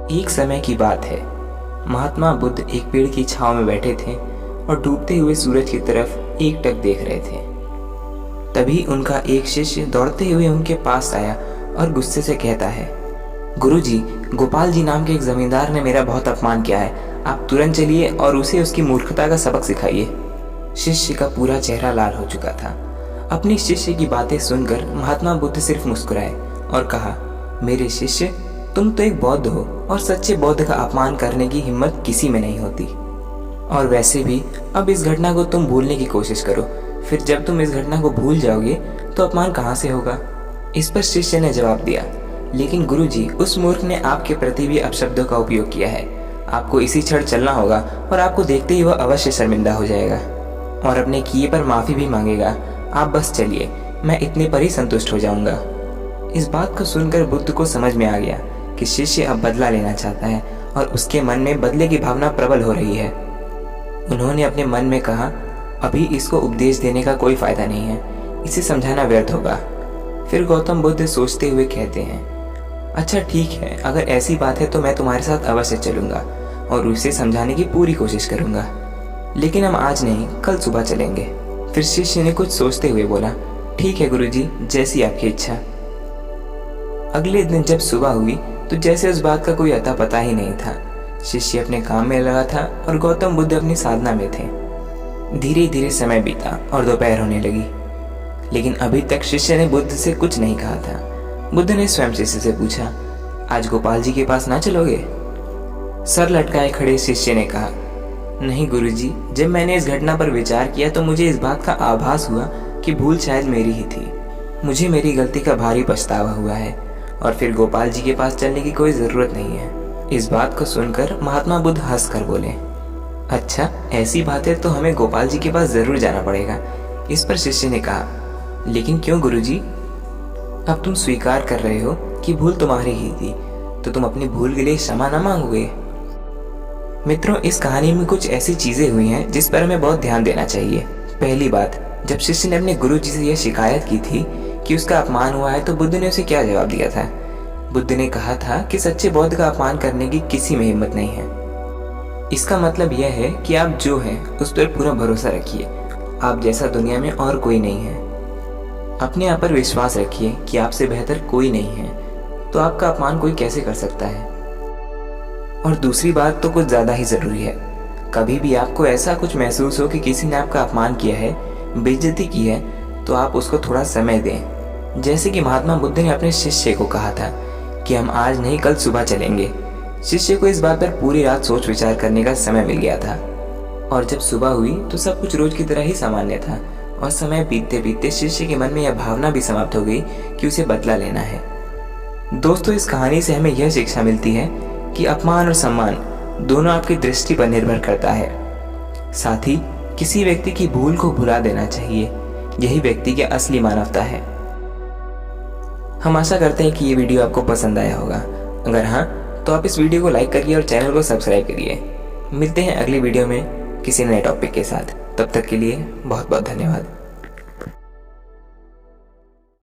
एक समय की बात है। महात्मा बुद्ध एक पेड़ की छांव में बैठे थे और डूबते हुए सूरज की तरफ एकटक देख रहे थे। तभी उनका एक शिष्य दौड़ते हुए उनके पास आया और गुस्से से कहता है, गुरुजी, गोपाल जी नाम के एक जमींदार ने मेरा बहुत अपमान किया है। आप तुरंत चलिए और उसे उसकी मूर्खता का सबक सिखाइए। शिष्य का पूरा चेहरा लाल हो चुका था। अपनी शिष्य की बातें सुनकर महात्मा बुद्ध सिर्फ मुस्कुराए और कहा, मेरे शिष्य, तुम तो एक बौद्ध हो और सच्चे बौद्ध का अपमान करने की हिम्मत किसी में नहीं होती। और वैसे भी अब इस घटना को तुम भूलने की कोशिश करो, फिर जब तुम इस घटना को भूल जाओगे तो अपमान कहाँ से होगा। इस पर शिष्य ने जवाब दिया, लेकिन गुरुजी, उस मूर्ख ने आपके प्रति भी अपशब्दों का उपयोग किया है। आपको इसी क्षण चलना होगा और आपको देखते ही वह अवश्य शर्मिंदा हो जाएगा और अपने किए पर माफी भी मांगेगा। आप बस चलिए, मैं इतने पर ही संतुष्ट हो जाऊंगा। इस बात को सुनकर बुद्ध को समझ में आ गया कि शिष्य अब बदला लेना चाहता है और उसके मन में बदले की भावना प्रबल हो रही है। उन्होंने अपने मन में कहा, अभी इसको उपदेश देने का कोई फायदा नहीं है, इसे समझाना व्यर्थ होगा। फिर गौतम बुद्ध सोचते हुए कहते हैं, अच्छा ठीक है, अगर ऐसी बात है तो मैं तुम्हारे साथ अवश्य चलूंगा और उसे समझाने की पूरी कोशिश करूंगा, लेकिन हम आज नहीं, कल सुबह चलेंगे। फिर शिष्य ने कुछ सोचते हुए बोला, ठीक है गुरुजी, जैसी आपकी इच्छा। अगले दिन जब सुबह हुई तो जैसे उस बात का कोई अता पता ही नहीं था। शिष्य अपने काम में लगा था और गौतम बुद्ध अपनी साधना में थे। धीरे धीरे समय बीता और दोपहर होने लगी, लेकिन अभी तक शिष्य ने बुद्ध से कुछ नहीं कहा था। बुद्ध ने स्वयं शिष्य से पूछा, आज गोपाल जी के पास ना चलोगे? सर लटकाए खड़े शिष्य ने कहा, नहीं गुरुजी, जब मैंने इस घटना पर विचार किया तो मुझे इस बात का आभास हुआ कि भूल शायद मेरी ही थी। मुझे मेरी गलती का भारी पछतावा हुआ है और फिर गोपाल जी के पास चलने की कोई जरूरत नहीं है। इस बात को सुनकर महात्मा बुद्ध हंस कर बोले, अच्छा ऐसी बात है तो हमें गोपाल जी के पास जरूर जाना पड़ेगा। इस पर शिष्य ने कहा, लेकिन क्यों गुरुजी? अब तुम स्वीकार कर रहे हो कि भूल तुम्हारी ही थी, तो तुम अपनी भूल के लिए क्षमा न मांगोगे? मित्रों, इस कहानी में कुछ ऐसी चीजें हुई हैं जिस पर हमें बहुत ध्यान देना चाहिए। पहली बात, जब शिष्य ने अपने गुरु जी से यह शिकायत की थी कि उसका अपमान हुआ है तो बुद्ध ने उसे क्या जवाब दिया था? बुद्ध ने कहा था कि सच्चे बौद्ध का अपमान करने की किसी में हिम्मत नहीं है। इसका मतलब यह है कि आप जो हैं उस पर पूरा भरोसा रखिए। आप जैसा दुनिया में और कोई नहीं है। अपने आप पर विश्वास रखिए कि आपसे बेहतर कोई नहीं है, तो आपका अपमान कोई कैसे कर सकता है। और दूसरी बात तो कुछ ज्यादा ही जरूरी है, कभी भी आपको ऐसा कुछ महसूस हो कि किसी ने आपका अपमान किया है, बेइज्जती की है, तो आप उसको थोड़ा समय दें। जैसे कि महात्मा बुद्ध ने अपने शिष्य को कहा था कि हम आज नहीं कल सुबह चलेंगे। शिष्य को इस बात पर पूरी रात सोच विचार करने का समय मिल गया था और जब सुबह हुई तो सब कुछ रोज की तरह ही सामान्य था और समय बीतते बीतते शिष्य के मन में यह भावना भी समाप्त हो गई कि उसे बदला लेना है। दोस्तों, इस कहानी से हमें यह शिक्षा मिलती है कि अपमान और सम्मान दोनों आपकी दृष्टि पर निर्भर करता है। साथ ही किसी व्यक्ति की भूल को भुला देना चाहिए, यही व्यक्ति की असली मानवता है। हम आशा करते हैं कि ये वीडियो आपको पसंद आया होगा। अगर हाँ, तो आप इस वीडियो को लाइक करिए और चैनल को सब्सक्राइब करिए। मिलते हैं अगली वीडियो में किसी नए टॉपिक के साथ। तब तक के लिए बहुत बहुत धन्यवाद।